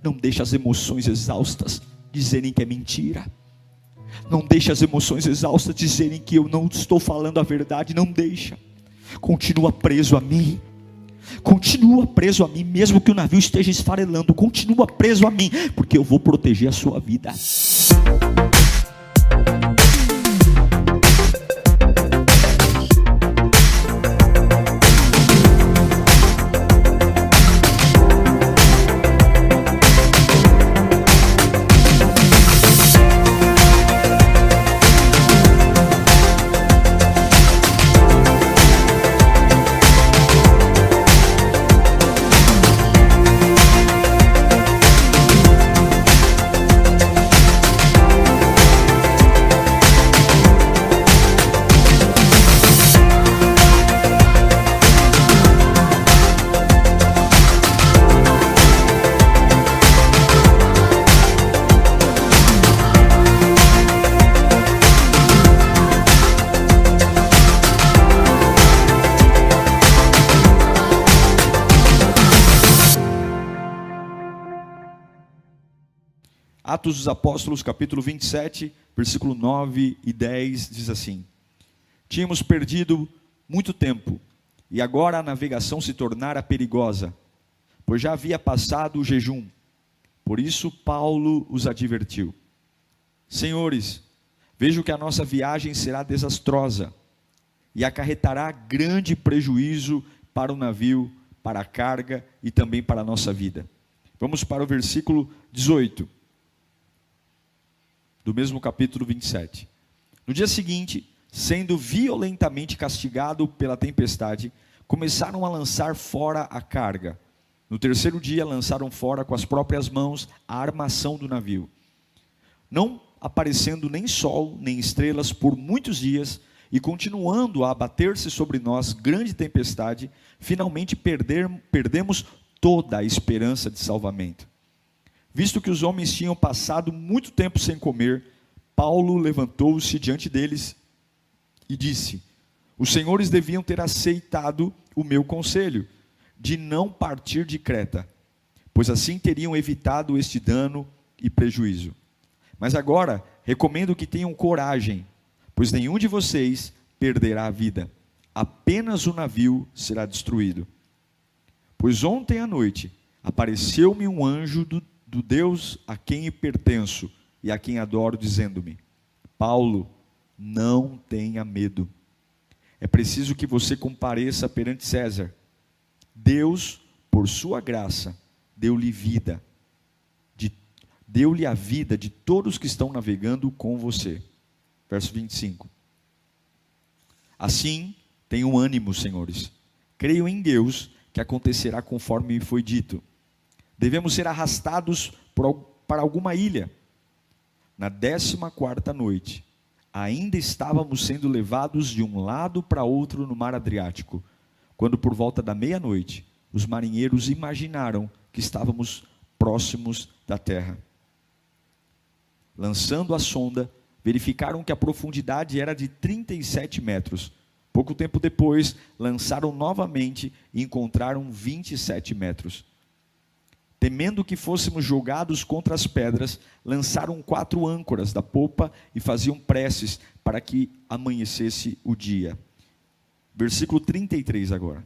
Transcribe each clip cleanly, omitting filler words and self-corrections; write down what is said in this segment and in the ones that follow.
Não deixe as emoções exaustas dizerem que é mentira. Não deixe as emoções exaustas dizerem que eu não estou falando a verdade. Não deixa. Continua preso a mim. Continua preso a mim, mesmo que o navio esteja esfarelando. Continua preso a mim, porque eu vou proteger a sua vida. Atos dos Apóstolos, capítulo 27, versículo 9 e 10, diz assim: Tínhamos perdido muito tempo, e agora a navegação se tornara perigosa, pois já havia passado o jejum. Por isso Paulo os advertiu: Senhores, vejo que a nossa viagem será desastrosa, e acarretará grande prejuízo para o navio, para a carga e também para a nossa vida. Vamos para o versículo 18. Do mesmo capítulo 27. No dia seguinte, sendo violentamente castigado pela tempestade, começaram a lançar fora a carga. No terceiro dia, lançaram fora com as próprias mãos a armação do navio. Não aparecendo nem sol, nem estrelas por muitos dias, e continuando a abater-se sobre nós grande tempestade, finalmente perdemos toda a esperança de salvamento. Visto que os homens tinham passado muito tempo sem comer, Paulo levantou-se diante deles e disse: Os senhores deviam ter aceitado o meu conselho, de não partir de Creta, pois assim teriam evitado este dano e prejuízo. Mas agora, recomendo que tenham coragem, pois nenhum de vocês perderá a vida, apenas o navio será destruído. Pois ontem à noite, apareceu-me um anjo do Deus a quem pertenço e a quem adoro, dizendo-me: Paulo, não tenha medo. É preciso que você compareça perante César. Deus, por sua graça, deu-lhe a vida de todos que estão navegando com você. Verso 25. Assim, tenham ânimo, senhores. Creio em Deus que acontecerá conforme me foi dito. Devemos ser arrastados para alguma ilha. Na 14ª noite, ainda estávamos sendo levados de um lado para outro no mar Adriático, quando por volta da meia-noite, os marinheiros imaginaram que estávamos próximos da terra. Lançando a sonda, verificaram que a profundidade era de 37 metros. Pouco tempo depois, lançaram novamente e encontraram 27 metros. Temendo que fôssemos jogados contra as pedras, lançaram 4 âncoras da popa e faziam preces para que amanhecesse o dia. Versículo 33 agora.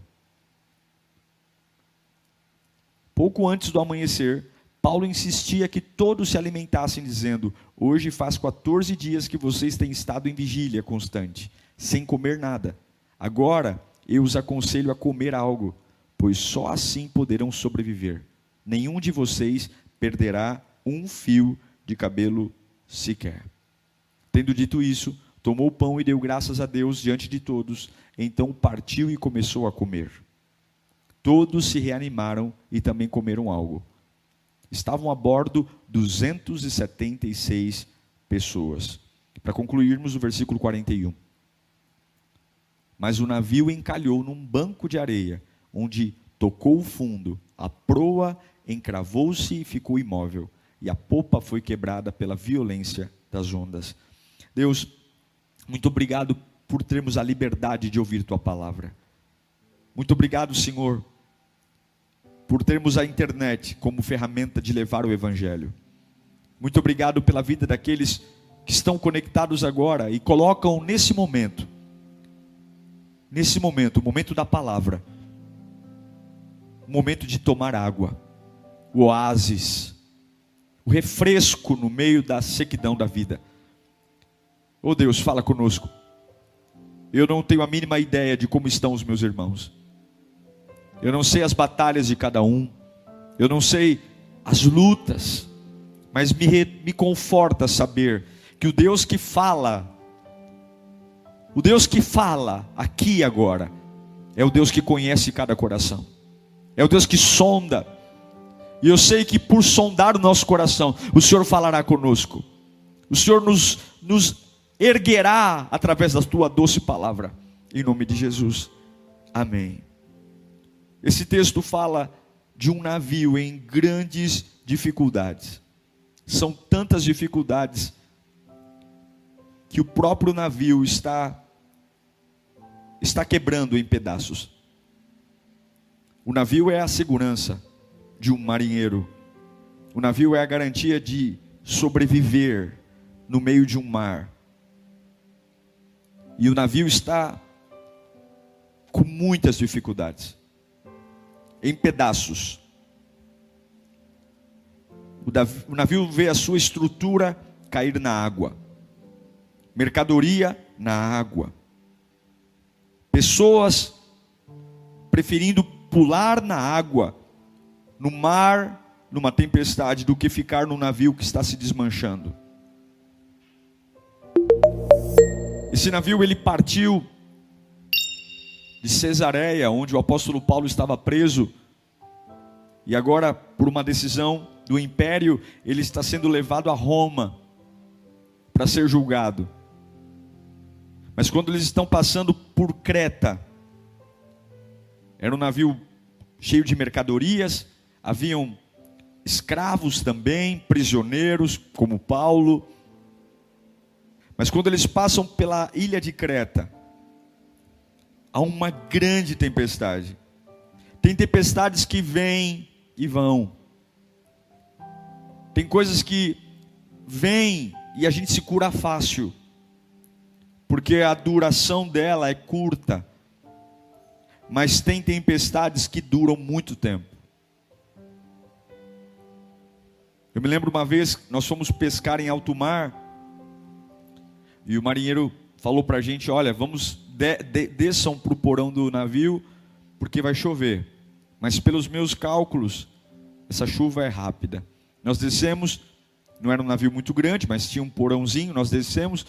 Pouco antes do amanhecer, Paulo insistia que todos se alimentassem, dizendo: Hoje faz 14 dias que vocês têm estado em vigília constante, sem comer nada. Agora eu os aconselho a comer algo, pois só assim poderão sobreviver. Nenhum de vocês perderá um fio de cabelo sequer. Tendo dito isso, tomou o pão e deu graças a Deus diante de todos. Então partiu e começou a comer. Todos se reanimaram e também comeram algo. Estavam a bordo 276 pessoas. Para concluirmos o versículo 41. Mas o navio encalhou num banco de areia, onde tocou o fundo, a proa encravou-se e ficou imóvel, e a popa foi quebrada pela violência das ondas. Deus, muito obrigado por termos a liberdade de ouvir Tua palavra. Muito obrigado, Senhor, por termos a internet como ferramenta de levar o Evangelho. Muito obrigado pela vida daqueles que estão conectados agora e colocam nesse momento, o momento da palavra, o momento de tomar água, o oásis, o refresco no meio da sequidão da vida. Oh Deus, fala conosco. Eu não tenho a mínima ideia de como estão os meus irmãos. Eu não sei as batalhas de cada um. Eu não sei as lutas. Mas me conforta saber que o Deus que fala aqui agora, é o Deus que conhece cada coração. É o Deus que sonda. E eu sei que por sondar o nosso coração, o Senhor falará conosco. O Senhor nos erguerá através da tua doce palavra. Em nome de Jesus. Amém. Esse texto fala de um navio em grandes dificuldades. São tantas dificuldades que o próprio navio está quebrando em pedaços. O navio é a segurança de um marinheiro. O navio é a garantia de sobreviver no meio de um mar. E o navio está com muitas dificuldades, em pedaços. O navio vê a sua estrutura cair na água, mercadoria na água, pessoas preferindo pular na água, no mar, numa tempestade, do que ficar num navio que está se desmanchando. Esse navio ele partiu de Cesareia, onde o apóstolo Paulo estava preso, e agora, por uma decisão do império, ele está sendo levado a Roma para ser julgado. Mas quando eles estão passando por Creta, era um navio cheio de mercadorias, haviam escravos também, prisioneiros, como Paulo. Mas quando eles passam pela ilha de Creta, há uma grande tempestade. Tem tempestades que vêm e vão. Tem coisas que vêm e a gente se cura fácil, porque a duração dela é curta. Mas tem tempestades que duram muito tempo. Eu me lembro uma vez, nós fomos pescar em alto mar, e o marinheiro falou para a gente, olha, vamos, desçam para o porão do navio, porque vai chover. Mas pelos meus cálculos, essa chuva é rápida. Nós descemos, não era um navio muito grande, mas tinha um porãozinho, nós descemos,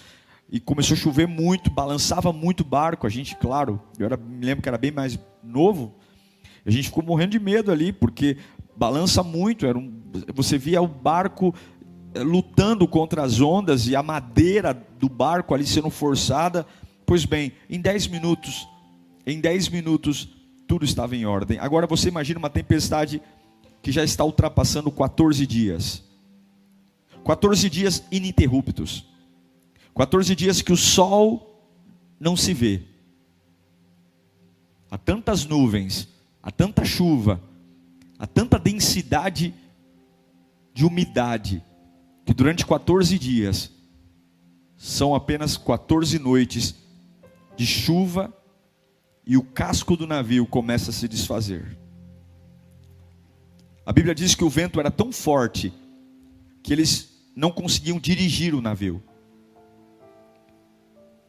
e começou a chover muito, balançava muito o barco. A gente, claro, me lembro que era bem mais novo, a gente ficou morrendo de medo ali, porque balança muito, você via o barco lutando contra as ondas, e a madeira do barco ali sendo forçada. Pois bem, em 10 minutos, tudo estava em ordem. Agora você imagina uma tempestade que já está ultrapassando 14 dias. 14 dias ininterruptos. 14 dias que o sol não se vê. Há tantas nuvens, há tanta chuva, há tanta densidade de umidade, que durante 14 dias, são apenas 14 noites de chuva, e o casco do navio começa a se desfazer. A Bíblia diz que o vento era tão forte, que eles não conseguiam dirigir o navio.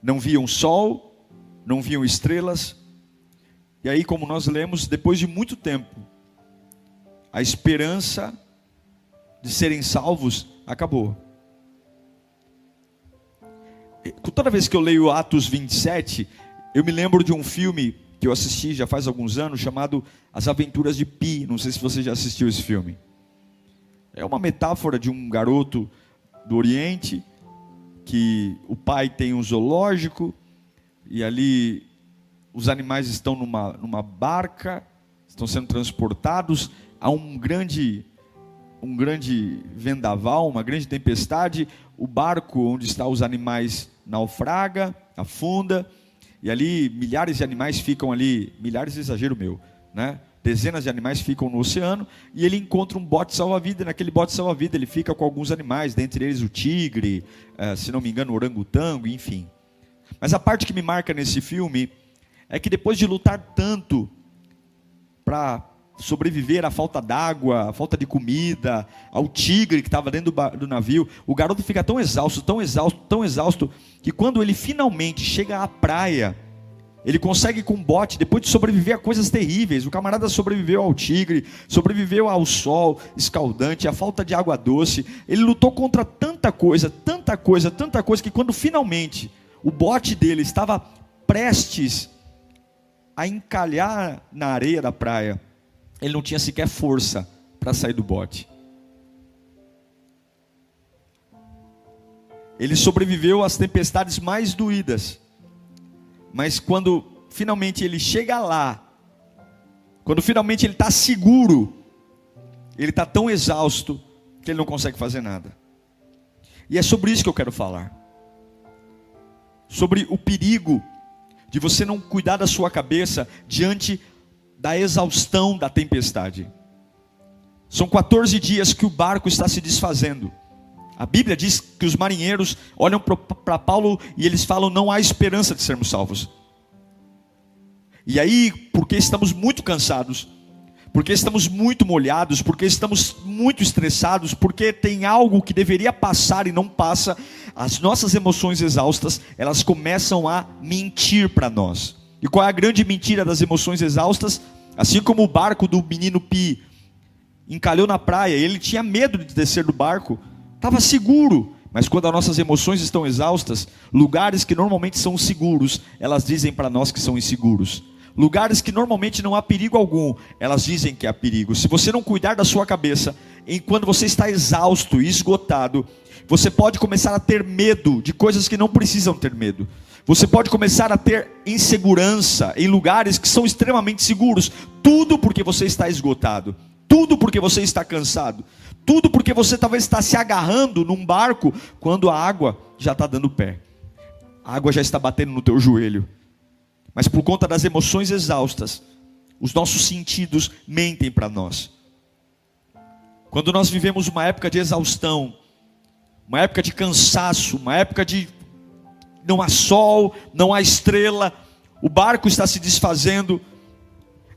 Não viam sol, não viam estrelas. E aí, como nós lemos, depois de muito tempo, a esperança de serem salvos acabou. Toda vez que eu leio Atos 27, eu me lembro de um filme que eu assisti já faz alguns anos, chamado As Aventuras de Pi. Não sei se você já assistiu esse filme. É uma metáfora de um garoto do Oriente, que o pai tem um zoológico, e ali os animais estão numa barca, estão sendo transportados. Há um grande vendaval, uma grande tempestade. O barco onde estão os animais naufraga, afunda, e ali milhares de animais ficam ali, milhares é exagero meu, né? Dezenas de animais ficam no oceano e ele encontra um bote salva-vida. Naquele bote salva-vida ele fica com alguns animais, dentre eles o tigre, se não me engano o orangotango, enfim. Mas a parte que me marca nesse filme é que depois de lutar tanto para sobreviver à falta d'água, à falta de comida, ao tigre que estava dentro do navio, o garoto fica tão exausto, tão exausto, tão exausto, que quando ele finalmente chega à praia, ele consegue com um bote, depois de sobreviver a coisas terríveis, o camarada sobreviveu ao tigre, sobreviveu ao sol escaldante, à falta de água doce, ele lutou contra tanta coisa, tanta coisa, tanta coisa, que quando finalmente o bote dele estava prestes a encalhar na areia da praia, ele não tinha sequer força para sair do bote. Ele sobreviveu às tempestades mais doídas, mas quando finalmente ele chega lá, quando finalmente ele está seguro, ele está tão exausto que ele não consegue fazer nada. E é sobre isso que eu quero falar. Sobre o perigo de você não cuidar da sua cabeça diante da exaustão da tempestade. São 14 dias que o barco está se desfazendo. A Bíblia diz que os marinheiros olham para Paulo e eles falam: não há esperança de sermos salvos. E aí, porque estamos muito cansados, porque estamos muito molhados, porque estamos muito estressados, porque tem algo que deveria passar e não passa, as nossas emoções exaustas, elas começam a mentir para nós. E qual é a grande mentira das emoções exaustas? Assim como o barco do menino Pi encalhou na praia, ele tinha medo de descer do barco, estava seguro, mas quando as nossas emoções estão exaustas, lugares que normalmente são seguros, elas dizem para nós que são inseguros. Lugares que normalmente não há perigo algum, elas dizem que há perigo. Se você não cuidar da sua cabeça, quando você está exausto e esgotado, você pode começar a ter medo de coisas que não precisam ter medo. Você pode começar a ter insegurança em lugares que são extremamente seguros. Tudo porque você está esgotado. Tudo porque você está cansado. Tudo porque você talvez está se agarrando num barco quando a água já está dando pé. A água já está batendo no teu joelho. Mas por conta das emoções exaustas, os nossos sentidos mentem para nós. Quando nós vivemos uma época de exaustão, uma época de cansaço, uma época de não há sol, não há estrela, o barco está se desfazendo,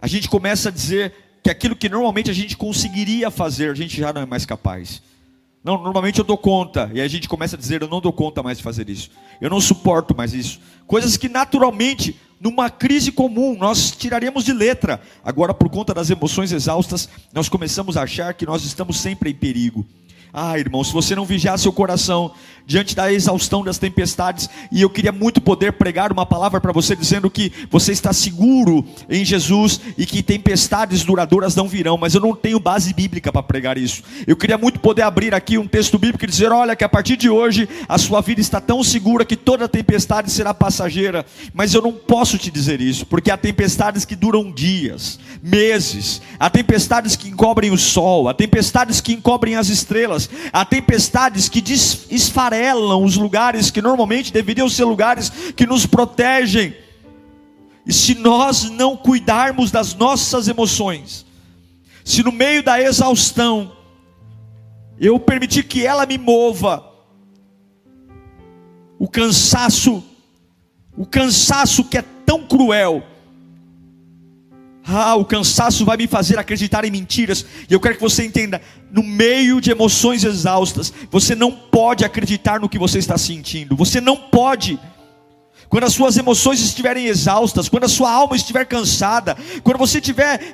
a gente começa a dizer que aquilo que normalmente a gente conseguiria fazer, a gente já não é mais capaz. Não, normalmente eu dou conta, e a gente começa a dizer: eu não dou conta mais de fazer isso, eu não suporto mais isso. Coisas que naturalmente, numa crise comum, nós tiraríamos de letra. Agora, por conta das emoções exaustas, nós começamos a achar que nós estamos sempre em perigo. Ah, irmão, se você não vigiar seu coração diante da exaustão das tempestades, e eu queria muito poder pregar uma palavra para você dizendo que você está seguro em Jesus e que tempestades duradouras não virão, mas eu não tenho base bíblica para pregar isso. Eu queria muito poder abrir aqui um texto bíblico e dizer: olha, que a partir de hoje a sua vida está tão segura que toda tempestade será passageira, mas eu não posso te dizer isso, porque há tempestades que duram dias, meses, há tempestades que encobrem o sol, há tempestades que encobrem as estrelas, há tempestades que esfarelam os lugares que normalmente deveriam ser lugares que nos protegem. E se nós não cuidarmos das nossas emoções, se no meio da exaustão eu permitir que ela me mova, o cansaço que é tão cruel, o cansaço vai me fazer acreditar em mentiras. E eu quero que você entenda: no meio de emoções exaustas, você não pode acreditar no que você está sentindo. Você não pode. Quando as suas emoções estiverem exaustas, quando a sua alma estiver cansada, quando você estiver,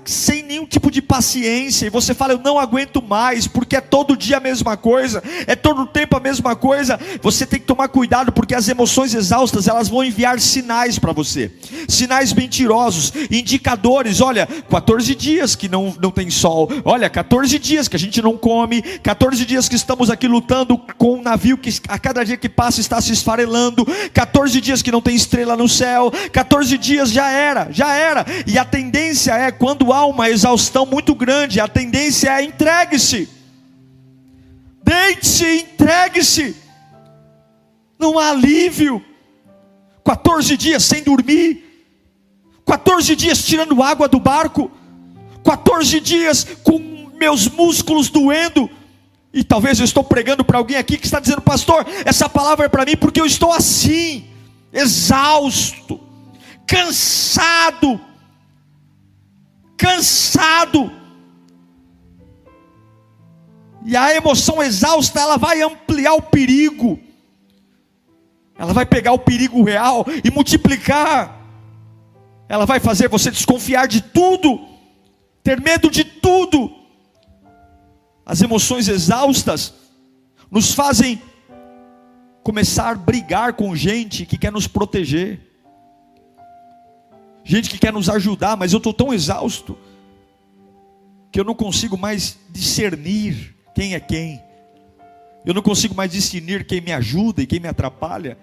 sem nenhum tipo de paciência, e você fala: eu não aguento mais, porque é todo dia a mesma coisa, é todo tempo a mesma coisa, você tem que tomar cuidado, porque as emoções exaustas, elas vão enviar sinais para você, sinais mentirosos, indicadores. Olha, 14 dias que não tem sol, olha, 14 dias que a gente não come, 14 dias que estamos aqui lutando com um navio que a cada dia que passa está se esfarelando, 14 dias que não tem estrela no céu, 14 dias já era. E a tendência é, quando há uma exaustão muito grande, a tendência é: entregue-se, deite-se, entregue-se. Não há alívio. 14 dias sem dormir, 14 dias tirando água do barco, 14 dias com meus músculos doendo. E talvez eu estou pregando para alguém aqui que está dizendo: pastor, essa palavra é para mim porque eu estou assim, exausto, cansado. E a emoção exausta, ela vai ampliar o perigo. Ela vai pegar o perigo real e multiplicar. Ela vai fazer você desconfiar de tudo, ter medo de tudo. As emoções exaustas nos fazem começar a brigar com gente que quer nos proteger, gente que quer nos ajudar, mas eu estou tão exausto que eu não consigo mais discernir quem é quem. Eu não consigo mais discernir quem me ajuda e quem me atrapalha.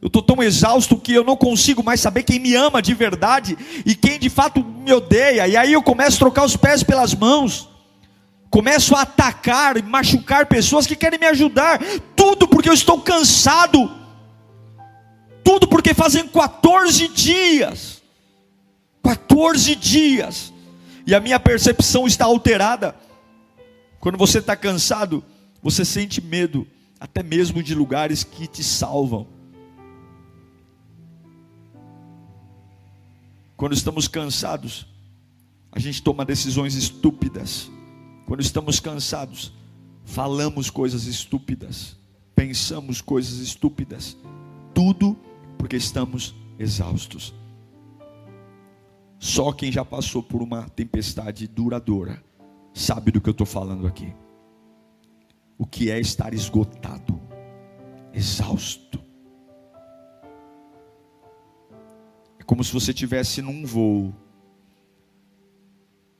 Eu estou tão exausto que eu não consigo mais saber quem me ama de verdade e quem de fato me odeia. E aí eu começo a trocar os pés pelas mãos. Começo a atacar e machucar pessoas que querem me ajudar. Tudo porque eu estou cansado. Tudo porque fazem 14 dias. 14 dias. E a minha percepção está alterada. Quando você está cansado, você sente medo, até mesmo de lugares que te salvam. Quando estamos cansados, a gente toma decisões estúpidas. Quando estamos cansados, falamos coisas estúpidas, pensamos coisas estúpidas. Tudo porque estamos exaustos. Só quem já passou por uma tempestade duradoura sabe do que eu estou falando aqui. O que é estar esgotado, exausto. É como se você estivesse num voo,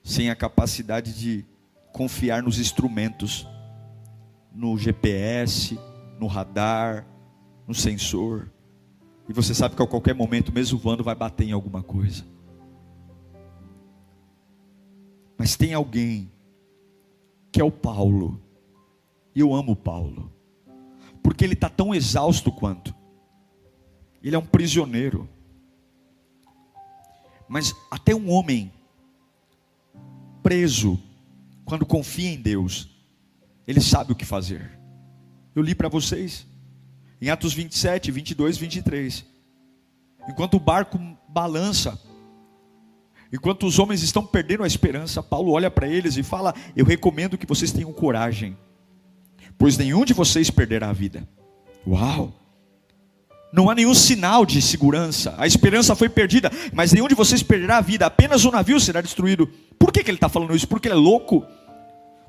sem a capacidade de confiar nos instrumentos, no GPS, no radar, no sensor. E você sabe que a qualquer momento, mesmo voando, vai bater em alguma coisa. Mas tem alguém que é o Paulo. E eu amo o Paulo, porque ele está tão exausto quanto. Ele é um prisioneiro. Mas até um homem preso, quando confia em Deus, ele sabe o que fazer. Eu li para vocês em Atos 27, 22, 23. Enquanto o barco balança, enquanto os homens estão perdendo a esperança, Paulo olha para eles e fala: eu recomendo que vocês tenham coragem, pois nenhum de vocês perderá a vida. Uau! Não há nenhum sinal de segurança. A esperança foi perdida, mas nenhum de vocês perderá a vida. Apenas o navio será destruído. Por que ele está falando isso? Porque ele é louco?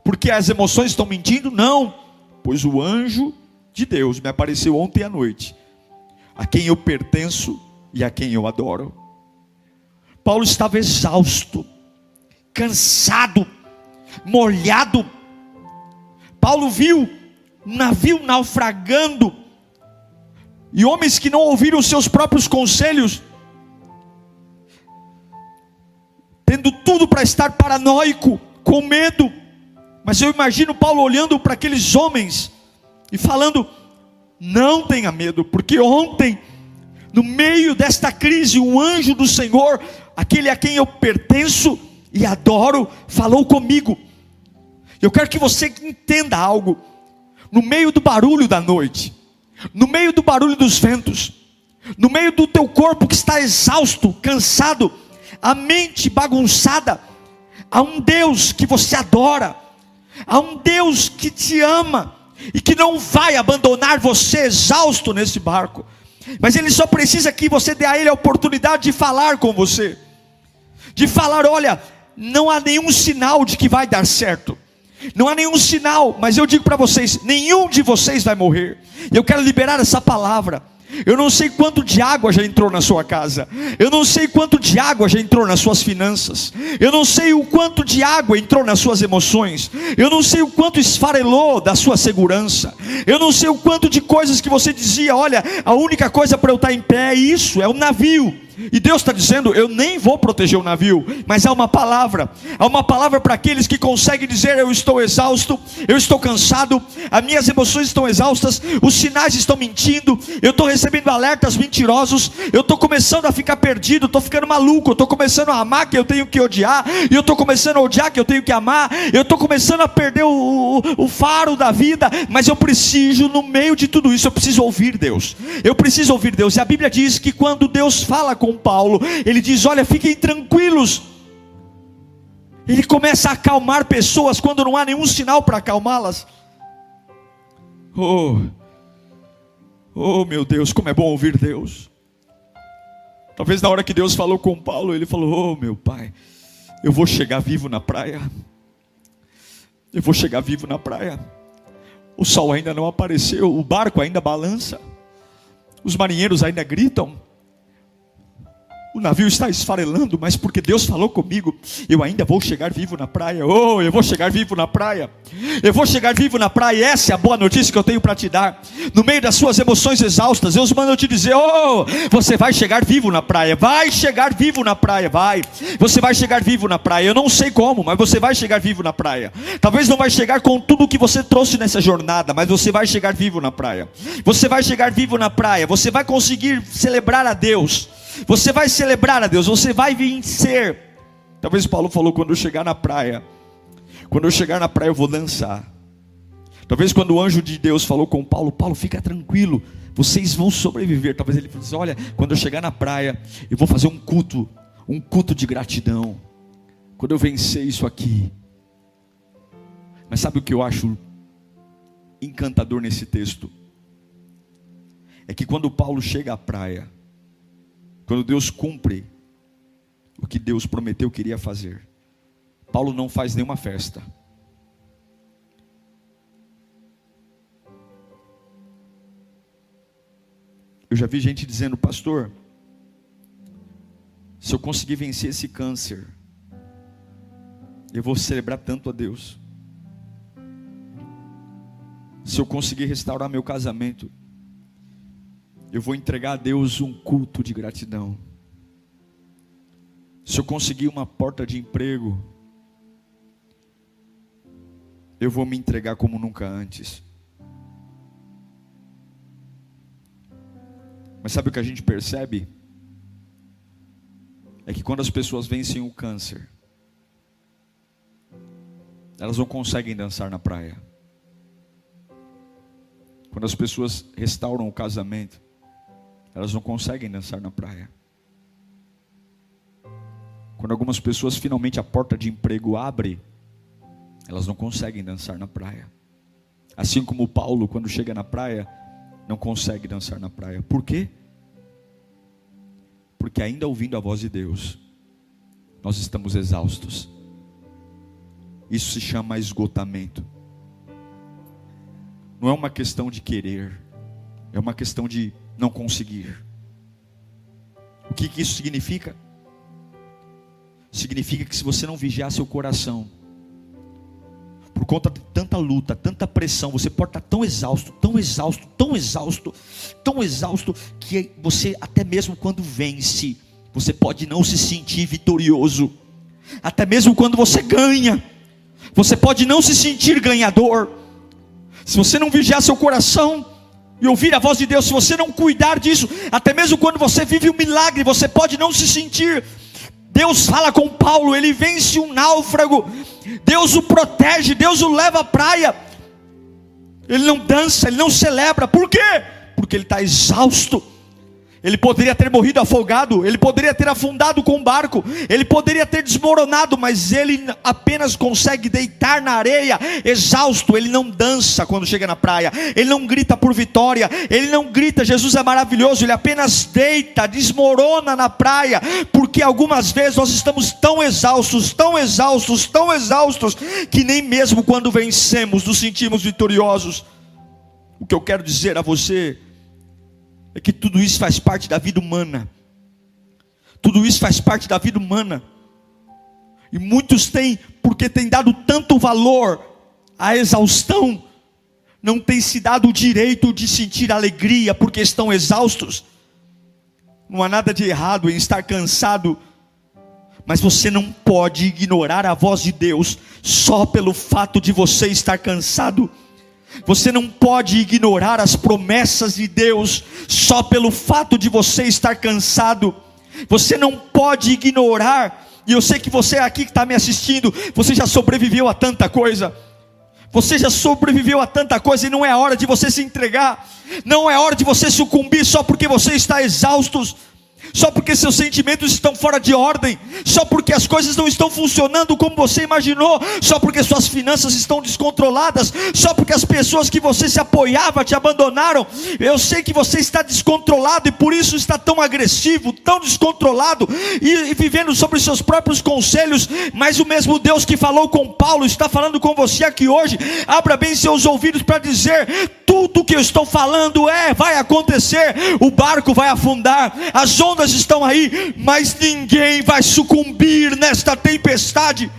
Porque as emoções estão mentindo? Não. Pois o anjo de Deus me apareceu ontem à noite, a quem eu pertenço e a quem eu adoro. Paulo estava exausto, cansado, molhado. Paulo viu um navio naufragando, e homens que não ouviram os seus próprios conselhos, tendo tudo para estar paranoico, com medo. Mas eu imagino Paulo olhando para aqueles homens e falando: não tenha medo, porque ontem, no meio desta crise, um anjo do Senhor, aquele a quem eu pertenço e adoro, falou comigo. Eu quero que você entenda algo. No meio do barulho da noite, no meio do barulho dos ventos, no meio do teu corpo que está exausto, cansado, a mente bagunçada, há um Deus que você adora, há um Deus que te ama e que não vai abandonar você exausto nesse barco. Mas Ele só precisa que você dê a Ele a oportunidade de falar com você, de falar: olha, não há nenhum sinal de que vai dar certo, não há nenhum sinal, mas eu digo para vocês, nenhum de vocês vai morrer. Eu quero liberar essa palavra. Eu não sei quanto de água já entrou na sua casa, eu não sei quanto de água já entrou nas suas finanças, eu não sei o quanto de água entrou nas suas emoções, eu não sei o quanto esfarelou da sua segurança, eu não sei o quanto de coisas que você dizia: olha, a única coisa para eu estar em pé é isso, é um navio. E Deus está dizendo: eu nem vou proteger o navio, mas há uma palavra para aqueles que conseguem dizer: eu estou exausto, eu estou cansado, as minhas emoções estão exaustas, os sinais estão mentindo, eu estou recebendo alertas mentirosos, eu estou começando a ficar perdido, estou ficando maluco, eu estou começando a amar que eu tenho que odiar, e eu estou começando a odiar que eu tenho que amar, eu estou começando a perder o faro da vida, mas eu preciso, no meio de tudo isso, eu preciso ouvir Deus, eu preciso ouvir Deus. E a Bíblia diz que quando Deus fala com Paulo, ele diz: olha, fiquem tranquilos. Ele começa a acalmar pessoas quando não há nenhum sinal para acalmá-las. Oh meu Deus, como é bom ouvir Deus. Talvez na hora que Deus falou com Paulo, ele falou: oh meu pai, eu vou chegar vivo na praia. Eu vou chegar vivo na praia. O sol ainda não apareceu, o barco ainda balança, os marinheiros ainda gritam, o navio está esfarelando, mas porque Deus falou comigo, eu ainda vou chegar vivo na praia. Oh, eu vou chegar vivo na praia. Eu vou chegar vivo na praia. Essa é a boa notícia que eu tenho para te dar. No meio das suas emoções exaustas, Deus manda eu te dizer: oh, você vai chegar vivo na praia. Vai chegar vivo na praia, vai. Você vai chegar vivo na praia. Eu não sei como, mas você vai chegar vivo na praia. Talvez não vai chegar com tudo que você trouxe nessa jornada, mas você vai chegar vivo na praia. Você vai chegar vivo na praia. Você vai conseguir celebrar a Deus. Você vai celebrar a Deus, você vai vencer. Talvez Paulo falou: quando eu chegar na praia, quando eu chegar na praia eu vou dançar. Talvez quando o anjo de Deus falou com Paulo: Paulo, fica tranquilo, vocês vão sobreviver. Talvez ele falou assim: olha, quando eu chegar na praia, eu vou fazer um culto de gratidão, quando eu vencer isso aqui. Mas sabe o que eu acho encantador nesse texto? É que quando Paulo chega à praia, quando Deus cumpre o que Deus prometeu que iria fazer, Paulo não faz nenhuma festa. Eu já vi gente dizendo: pastor, se eu conseguir vencer esse câncer, eu vou celebrar tanto a Deus. Se eu conseguir restaurar meu casamento, eu vou entregar a Deus um culto de gratidão. Se eu conseguir uma porta de emprego, eu vou me entregar como nunca antes. Mas sabe o que a gente percebe? É que quando as pessoas vencem o câncer, elas não conseguem dançar na praia. Quando as pessoas restauram o casamento, elas não conseguem dançar na praia. Quando algumas pessoas finalmente a porta de emprego abre, elas não conseguem dançar na praia. Assim como Paulo, quando chega na praia, não consegue dançar na praia. Por quê? Porque ainda ouvindo a voz de Deus, nós estamos exaustos. Isso se chama esgotamento. Não é uma questão de querer, é uma questão de não conseguir. O que isso significa? Significa que se você não vigiar seu coração, por conta de tanta luta, tanta pressão, você pode estar tão exausto, que você, até mesmo quando vence, você pode não se sentir vitorioso. Até mesmo quando você ganha, você pode não se sentir ganhador. Se você não vigiar seu coração e ouvir a voz de Deus, se você não cuidar disso, até mesmo quando você vive um milagre, você pode não se sentir. Deus fala com Paulo, ele vence um náufrago, Deus o protege, Deus o leva à praia. Ele não dança, ele não celebra. Por quê? Porque ele está exausto. Ele poderia ter morrido afogado, ele poderia ter afundado com o barco, ele poderia ter desmoronado, mas ele apenas consegue deitar na areia, exausto. Ele não dança quando chega na praia, ele não grita por vitória, ele não grita Jesus é maravilhoso, ele apenas deita, desmorona na praia, porque algumas vezes nós estamos tão exaustos, que nem mesmo quando vencemos nos sentimos vitoriosos. O que eu quero dizer a você é que tudo isso faz parte da vida humana. Tudo isso faz parte da vida humana. E muitos têm, porque têm dado tanto valor à exaustão, não têm se dado o direito de sentir alegria, porque estão exaustos. Não há nada de errado em estar cansado, mas você não pode ignorar a voz de Deus só pelo fato de você estar cansado. Você não pode ignorar as promessas de Deus só pelo fato de você estar cansado. Você não pode ignorar, e eu sei que você aqui que está me assistindo, você já sobreviveu a tanta coisa. Você já sobreviveu a tanta coisa e não é a hora de você se entregar. Não é hora de você sucumbir só porque você está exausto, só porque seus sentimentos estão fora de ordem, só porque as coisas não estão funcionando como você imaginou, só porque suas finanças estão descontroladas, só porque as pessoas que você se apoiava te abandonaram. Eu sei que você está descontrolado e por isso está tão agressivo, tão descontrolado e vivendo sobre seus próprios conselhos, mas o mesmo Deus que falou com Paulo está falando com você aqui hoje. Abra bem seus ouvidos para dizer: tudo que eu estou falando vai acontecer. O barco vai afundar, as ondas estão aí, mas ninguém vai sucumbir nesta tempestade.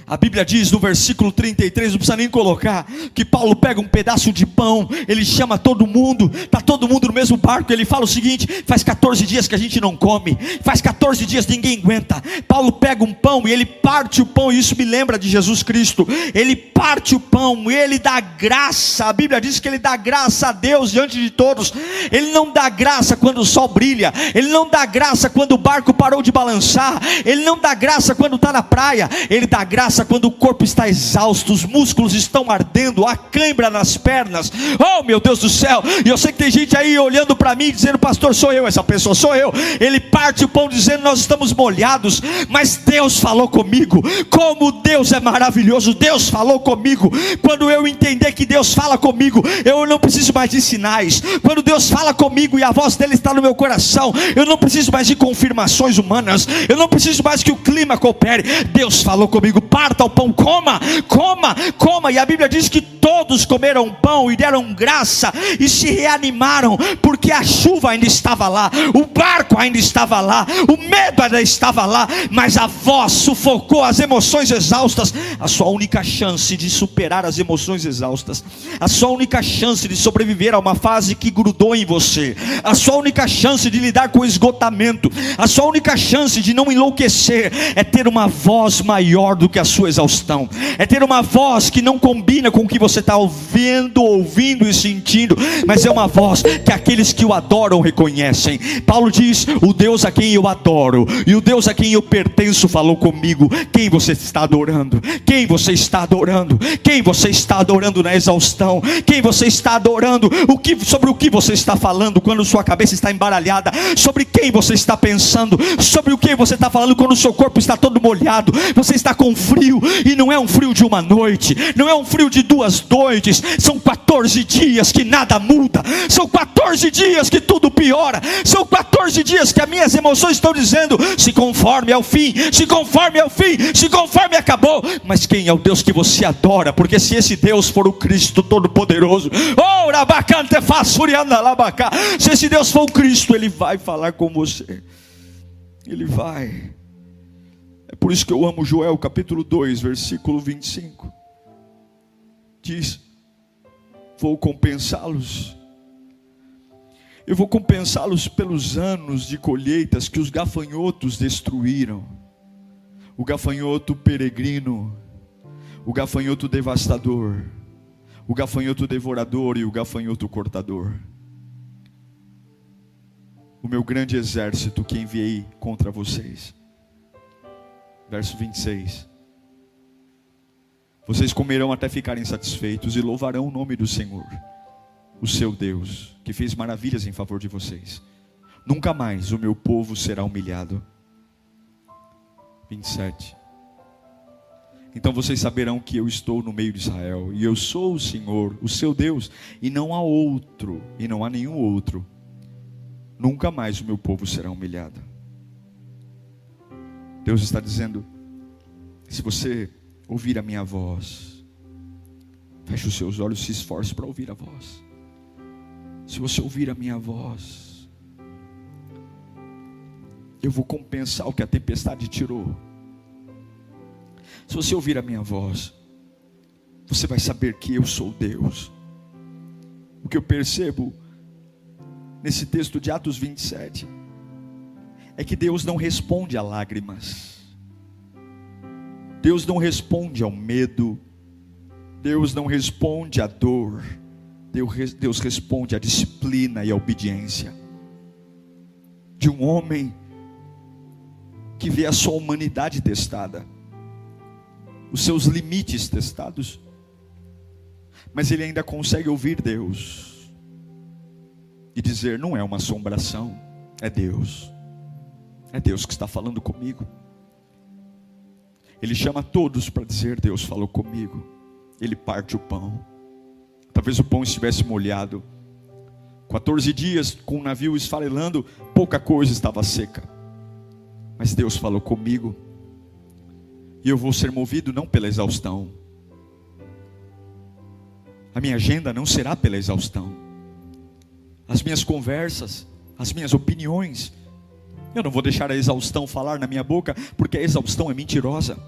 A Bíblia diz no versículo 33, não precisa nem colocar, que Paulo pega um pedaço de pão, ele chama todo mundo, está todo mundo no mesmo barco, ele fala o seguinte: faz 14 dias que a gente não come, faz 14 dias ninguém aguenta. Paulo pega um pão e ele parte o pão, e isso me lembra de Jesus Cristo. Ele parte o pão e ele dá graça. A Bíblia diz que ele dá graça a Deus diante de todos. Ele não dá graça quando o sol brilha, ele não dá graça quando o barco parou de balançar, ele não dá graça quando está na praia, ele dá graça quando o corpo está exausto, os músculos estão ardendo, há cãibra nas pernas. Oh meu Deus do céu, e eu sei que tem gente aí olhando para mim dizendo: pastor, sou eu, essa pessoa sou eu. Ele parte o pão dizendo: nós estamos molhados, mas Deus falou comigo. Como Deus é maravilhoso. Deus falou comigo. Quando eu entender que Deus fala comigo, eu não preciso mais de sinais. Quando Deus fala comigo e a voz dele está no meu coração, eu não preciso mais de confirmações humanas, eu não preciso mais que o clima coopere. Deus falou comigo: parta o pão, coma, coma, coma. E a Bíblia diz que todos comeram pão e deram graça e se reanimaram, porque a chuva ainda estava lá, o barco ainda estava lá, o medo ainda estava lá, mas a voz sufocou as emoções exaustas. A sua única chance de superar as emoções exaustas, a sua única chance de sobreviver a uma fase que grudou em você, a sua única chance de lidar com o esgotamento, a sua única chance de não enlouquecer, é ter uma voz maior do que a sua exaustão, é ter uma voz que não combina com o que você está ouvindo e sentindo, mas é uma voz que aqueles que o adoram reconhecem. Paulo diz: o Deus a quem eu adoro e o Deus a quem eu pertenço falou comigo. Quem você está adorando? Quem você está adorando? Quem você está adorando na exaustão? Quem você está adorando? Sobre o que você está falando quando sua cabeça está embaralhada? Sobre quem você está pensando? Sobre o que você está falando quando o seu corpo está todo molhado? Você está com frio, e não é um frio de uma noite, não é um frio de 2 noites, são 14 dias que nada muda, são 14 dias que tudo piora, são 14 dias que as minhas emoções estão dizendo: se conforme ao fim, se conforme ao fim, se conforme acabou. Mas quem é o Deus que você adora? Porque se esse Deus for o Cristo Todo-Poderoso, se esse Deus for o Cristo, Ele vai falar com você, Ele vai. É por isso que eu amo Joel capítulo 2, versículo 25. Diz: vou compensá-los. Eu vou compensá-los pelos anos de colheitas que os gafanhotos destruíram. O gafanhoto peregrino, o gafanhoto devastador, o gafanhoto devorador e o gafanhoto cortador. O meu grande exército que enviei contra vocês. Verso 26. Vocês comerão até ficarem satisfeitos e louvarão o nome do Senhor, o seu Deus, que fez maravilhas em favor de vocês. Nunca mais o meu povo será humilhado. 27. Então vocês saberão que eu estou no meio de Israel, e eu sou o Senhor, o seu Deus, e não há outro, e não há nenhum outro. Nunca mais o meu povo será humilhado. Deus está dizendo: se você ouvir a minha voz, feche os seus olhos, se esforce para ouvir a voz. Se você ouvir a minha voz, eu vou compensar o que a tempestade tirou. Se você ouvir a minha voz, você vai saber que eu sou Deus. O que eu percebo nesse texto de Atos 27, é que Deus não responde a lágrimas, Deus não responde ao medo, Deus não responde à dor, Deus responde à disciplina e à obediência de um homem que vê a sua humanidade testada, os seus limites testados, mas ele ainda consegue ouvir Deus e dizer: não é uma assombração, é Deus que está falando comigo. Ele chama todos para dizer: Deus falou comigo. Ele parte o pão, talvez o pão estivesse molhado, 14 dias com o navio esfarelando, pouca coisa estava seca, mas Deus falou comigo, e eu vou ser movido não pela exaustão, a minha agenda não será pela exaustão, as minhas conversas, as minhas opiniões, eu não vou deixar a exaustão falar na minha boca, porque a exaustão é mentirosa,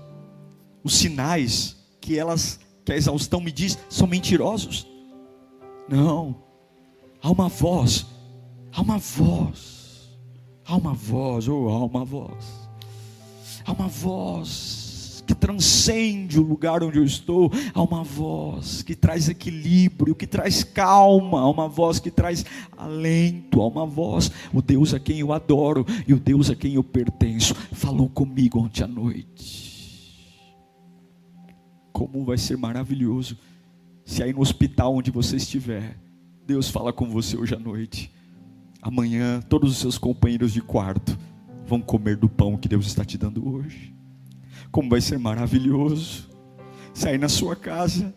os sinais que a exaustão me diz são mentirosos. Não, há uma voz, há uma voz, há uma voz, oh, há uma voz, há uma voz que transcende o lugar onde eu estou, há uma voz que traz equilíbrio, que traz calma, há uma voz que traz alento, há uma voz, o Deus a quem eu adoro e o Deus a quem eu pertenço, falou comigo ontem à noite. Como vai ser maravilhoso se aí no hospital onde você estiver, Deus fala com você hoje à noite. Amanhã todos os seus companheiros de quarto vão comer do pão que Deus está te dando hoje. Como vai ser maravilhoso se aí na sua casa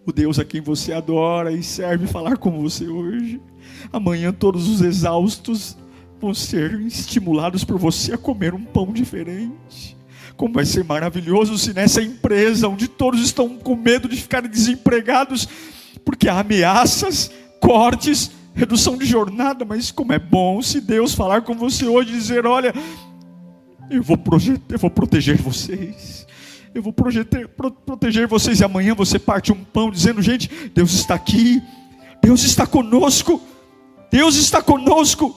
o Deus a quem você adora e serve falar com você hoje. Amanhã todos os exaustos vão ser estimulados por você a comer um pão diferente. Como vai ser maravilhoso se nessa empresa, onde todos estão com medo de ficarem desempregados, porque há ameaças, cortes, redução de jornada, mas como é bom se Deus falar com você hoje e dizer: olha, eu vou proteger vocês, eu vou proteger vocês, e amanhã você parte um pão dizendo: gente, Deus está aqui, Deus está conosco, Deus está conosco.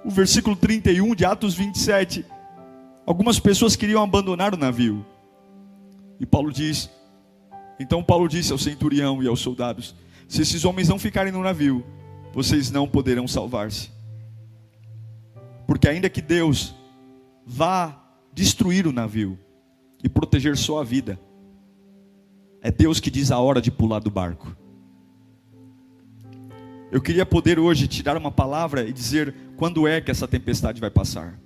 O versículo 31 de Atos 27, algumas pessoas queriam abandonar o navio, e então Paulo disse ao centurião e aos soldados: se esses homens não ficarem no navio, vocês não poderão salvar-se, porque ainda que Deus vá destruir o navio e proteger sua vida, é Deus que diz a hora de pular do barco. Eu queria poder hoje te dar uma palavra e dizer quando é que essa tempestade vai passar.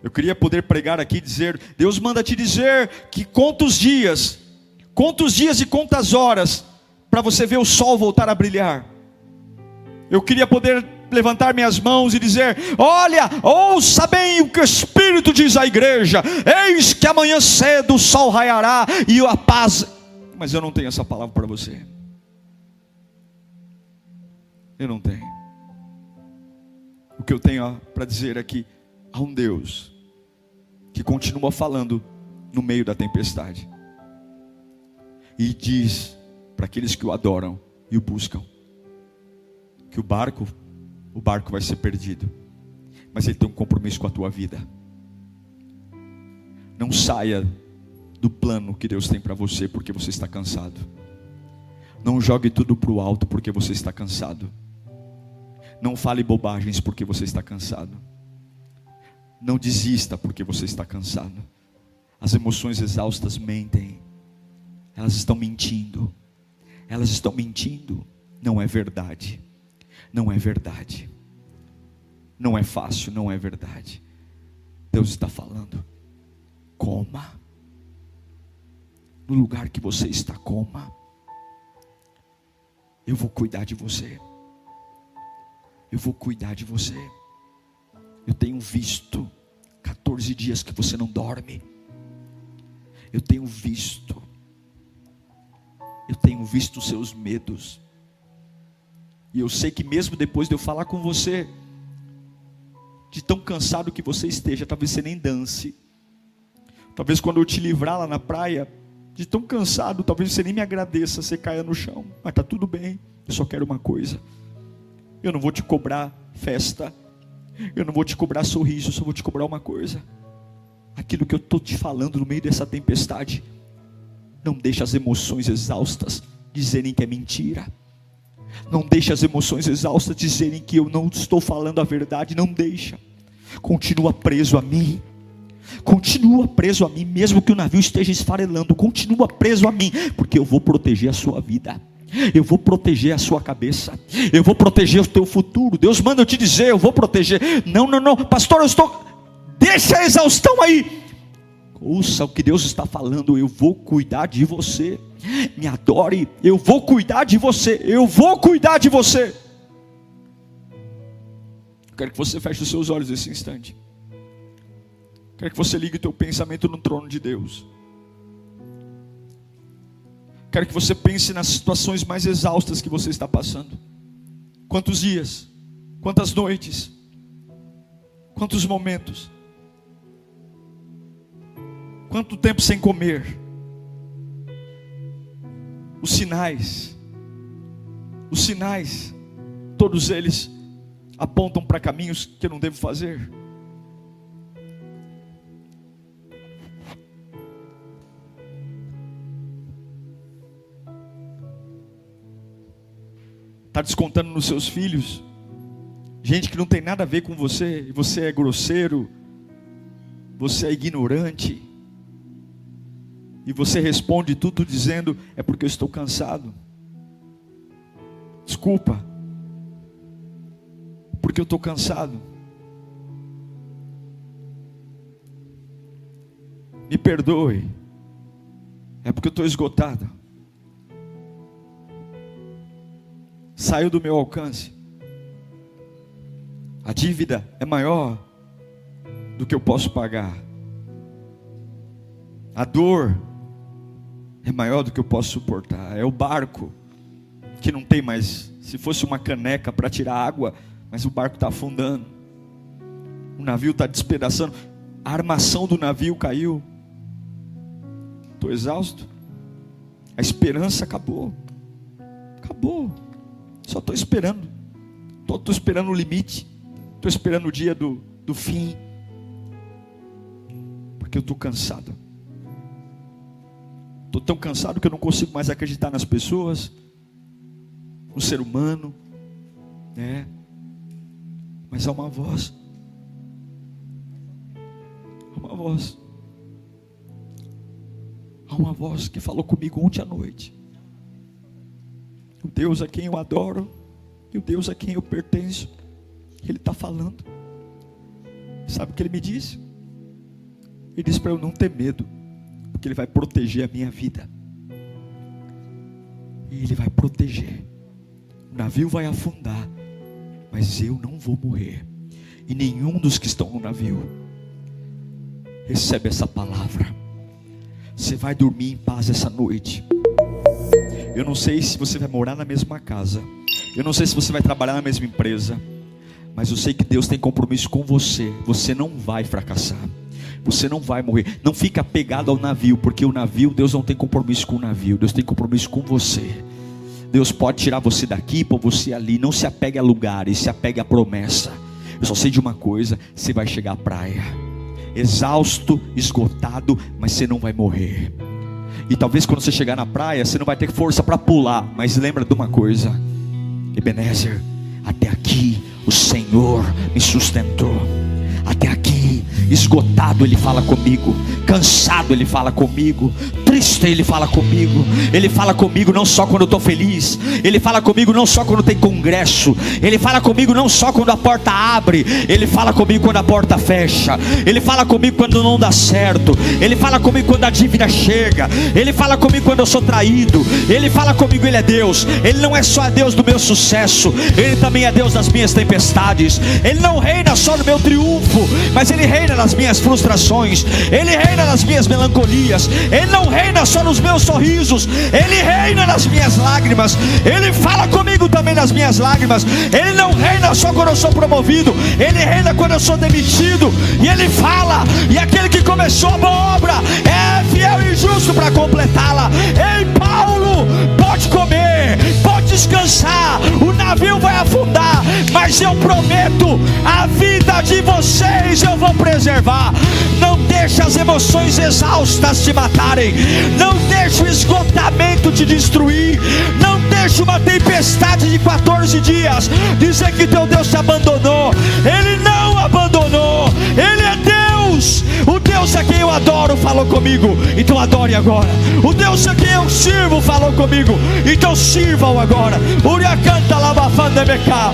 Eu queria poder pregar aqui e dizer: Deus manda te dizer que conta os dias e conta as horas para você ver o sol voltar a brilhar. Eu queria poder levantar minhas mãos e dizer: olha, ouça bem o que o Espírito diz à igreja, eis que amanhã cedo o sol raiará e a paz. Mas eu não tenho essa palavra para você. Eu não tenho. O que eu tenho para dizer é que há um Deus que continua falando no meio da tempestade, e diz para aqueles que o adoram e o buscam, que o barco vai ser perdido, mas ele tem um compromisso com a tua vida. Não saia do plano que Deus tem para você porque você está cansado. Não jogue tudo para o alto porque você está cansado. Não fale bobagens porque você está cansado. Não desista porque você está cansado. As emoções exaustas mentem. Elas estão mentindo. Elas estão mentindo. Não é verdade. Não é verdade. Não é fácil, não é verdade. Deus está falando: coma. No lugar que você está, coma. Eu vou cuidar de você. Eu vou cuidar de você. Eu tenho visto 14 dias que você não dorme. Eu tenho visto os seus medos. E eu sei que mesmo depois de eu falar com você, de tão cansado que você esteja, talvez você nem dance. Talvez quando eu te livrar lá na praia, de tão cansado, talvez você nem me agradeça, você caia no chão. Mas está tudo bem, eu só quero uma coisa: Eu não vou te cobrar festa, eu não vou te cobrar sorriso, eu só vou te cobrar uma coisa. Aquilo que eu estou te falando no meio dessa tempestade, não deixe as emoções exaustas dizerem que é mentira. Não deixe as emoções exaustas dizerem que eu não estou falando a verdade. Não deixa. Continua preso a mim. Continua preso a mim, mesmo que o navio esteja esfarelando. Continua preso a mim, porque eu vou proteger a sua vida. Eu vou proteger a sua cabeça. Eu vou proteger o teu futuro. Deus manda eu te dizer, eu vou proteger. Não, pastor, eu estou... Deixa a exaustão aí. Ouça o que Deus está falando. Eu vou cuidar de você. Me adore. Eu vou cuidar de você. Eu vou cuidar de você. Quero que você feche os seus olhos nesse instante. Quero que você ligue o teu pensamento no trono de Deus. Quero que você pense nas situações mais exaustas que você está passando. Quantos dias? Quantas noites? Quantos momentos? Quanto tempo sem comer? Os sinais, todos eles apontam para caminhos que eu não devo fazer. Está descontando nos seus filhos, gente que não tem nada a ver com você, e você é grosseiro, você é ignorante, e você responde tudo dizendo, é porque eu estou cansado. Desculpa, porque eu estou cansado. Me perdoe, é porque eu estou esgotado. Saiu do meu alcance. A dívida é maior do que eu posso pagar. A dor é maior do que eu posso suportar. É o barco que não tem mais. Se fosse uma caneca para tirar água, mas o barco está afundando. O navio está despedaçando. A armação do navio caiu. Estou exausto. A esperança acabou. Acabou. Só estou esperando. Estou esperando o limite. Estou esperando o dia do fim. Porque eu estou cansado. Estou tão cansado que eu não consigo mais acreditar nas pessoas, no ser humano, né? Mas há uma voz. Há uma voz que falou comigo ontem à noite. O Deus a quem eu adoro, e o Deus a quem eu pertenço, Ele está falando. Sabe o que Ele me disse? Ele disse para eu não ter medo, porque Ele vai proteger a minha vida. E Ele vai proteger. O navio vai afundar, mas eu não vou morrer. E nenhum dos que estão no navio. Recebe essa palavra. Você vai dormir em paz essa noite. Eu não sei se você vai morar na mesma casa. Eu não sei se você vai trabalhar na mesma empresa. Mas eu sei que Deus tem compromisso com você. Você não vai fracassar. Você não vai morrer. Não fica apegado ao navio, porque o navio, Deus não tem compromisso com o navio. Deus tem compromisso com você. Deus pode tirar você daqui e pôr você ali. Não se apegue a lugares, se apegue à promessa. Eu só sei de uma coisa: você vai chegar à praia exausto, esgotado, mas você não vai morrer. E talvez quando você chegar na praia, você não vai ter força para pular. Mas lembra de uma coisa: Ebenezer, até aqui o Senhor me sustentou. Até aqui, esgotado Ele fala comigo, cansado Ele fala comigo, triste Ele fala comigo. Ele fala comigo não só quando eu estou feliz. Ele fala comigo não só quando tem congresso. Ele fala comigo não só quando a porta abre. Ele fala comigo quando a porta fecha. Ele fala comigo quando não dá certo. Ele fala comigo quando a dívida chega. Ele fala comigo quando eu sou traído. Ele fala comigo, Ele é Deus. Ele não é só Deus do meu sucesso, Ele também é Deus das minhas tempestades. Ele não reina só no meu triunfo, mas Ele reina nas minhas frustrações. Ele reina nas minhas melancolias. Ele não reina só nos meus sorrisos, Ele reina nas minhas lágrimas. Ele fala comigo também nas minhas lágrimas. Ele não reina só quando eu sou promovido, Ele reina quando eu sou demitido. E Ele fala, e aquele que começou a boa obra é fiel e justo para completá-la. Ei, Paulo, pode comer, pode descansar. O navio vai afundar, mas eu prometo, a vida de vocês eu vou preservar. Não deixe as emoções exaustas te matarem. Não deixe o esgotamento te destruir. Não deixe uma tempestade de 14 dias dizer que teu Deus te abandonou. Ele não abandonou. Ele é Deus. O Deus a quem eu adoro falou comigo, então adore agora. O Deus a quem eu sirvo falou comigo, então sirva-o agora. Uria canta lavafanda meca.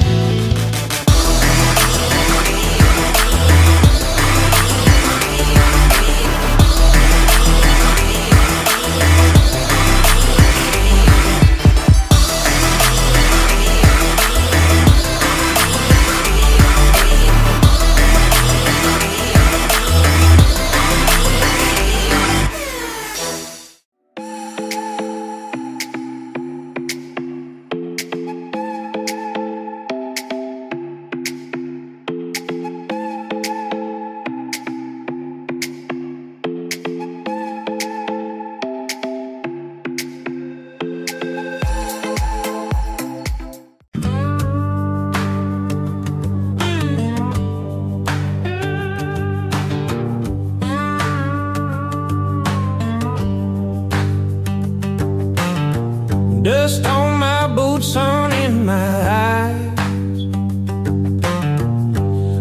Dust on my boots, sun in my eyes.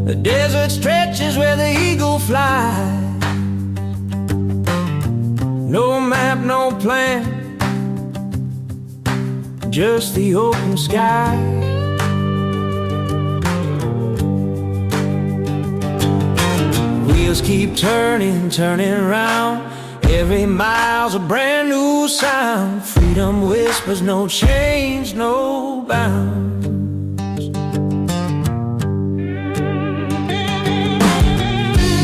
The desert stretches where the eagle flies. No map, no plan, just the open sky. Wheels keep turning, turning round. Every mile's a brand new sound. Freedom whispers, no change, no bounds.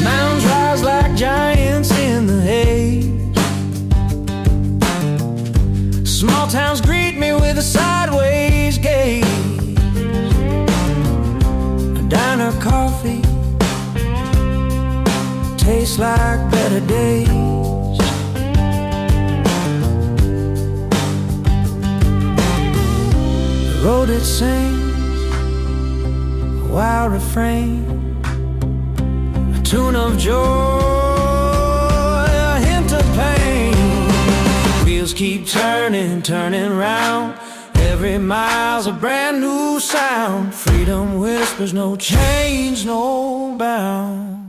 Mountains rise like giants in the haze. Small towns greet me with a sideways gaze. A diner coffee tastes like better days. Road that sings a wild refrain, a tune of joy, a hint of pain. Wheels keep turning, turning round. Every mile's a brand new sound. Freedom whispers, no change, no bound.